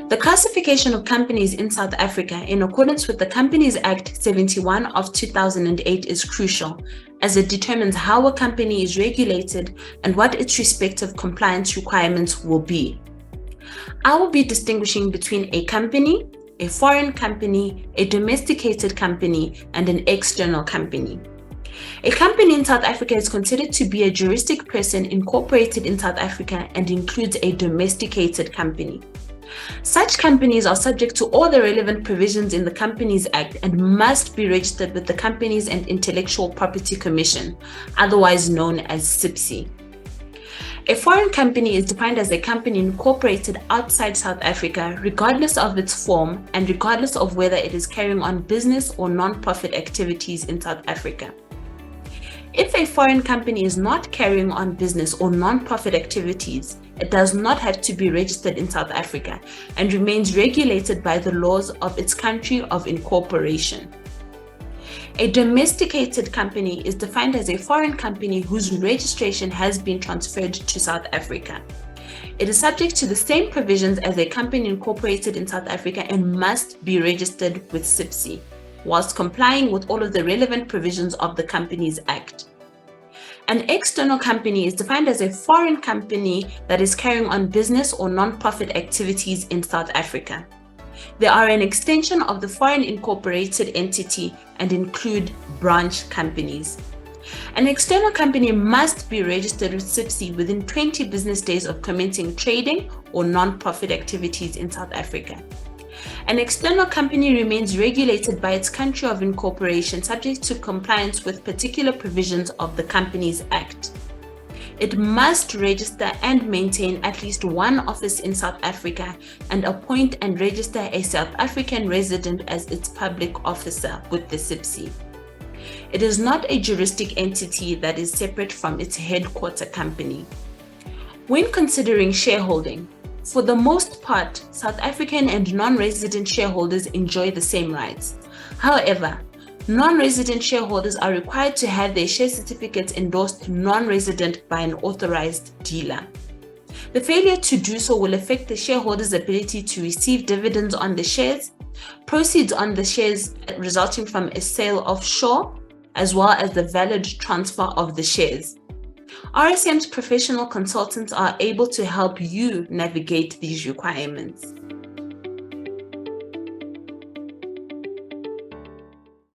The classification of companies in South Africa in accordance with the Companies Act 71 of 2008 is crucial, as it determines how a company is regulated and what its respective compliance requirements will be. I will be distinguishing between a company, a foreign company, a domesticated company, and an external company. A company in South Africa is considered to be a juristic person incorporated in South Africa and includes a domesticated company. Such companies are subject to all the relevant provisions in the Companies Act and must be registered with the Companies and Intellectual Property Commission, otherwise known as CIPC. A foreign company is defined as a company incorporated outside South Africa, regardless of its form and regardless of whether it is carrying on business or non-profit activities in South Africa. If a foreign company is not carrying on business or non-profit activities, it does not have to be registered in South Africa and remains regulated by the laws of its country of incorporation. A domesticated company is defined as a foreign company whose registration has been transferred to South Africa. It is subject to the same provisions as a company incorporated in South Africa and must be registered with CIPC, whilst complying with all of the relevant provisions of the Companies Act. An external company is defined as a foreign company that is carrying on business or non-profit activities in South Africa. They are an extension of the foreign incorporated entity and include branch companies. An external company must be registered with CIPC within 20 business days of commencing trading or non-profit activities in South Africa. An external company remains regulated by its country of incorporation, subject to compliance with particular provisions of the Companies Act. It must register and maintain at least one office in South Africa and appoint and register a South African resident as its public officer with the CIPC. It is not a juristic entity that is separate from its headquarter company. When considering shareholding, for the most part, South African and non-resident shareholders enjoy the same rights. However, non-resident shareholders are required to have their share certificates endorsed non-resident by an authorized dealer. The failure to do so will affect the shareholders' ability to receive dividends on the shares, proceeds on the shares resulting from a sale offshore, as well as the valid transfer of the shares. RSM's professional consultants are able to help you navigate these requirements.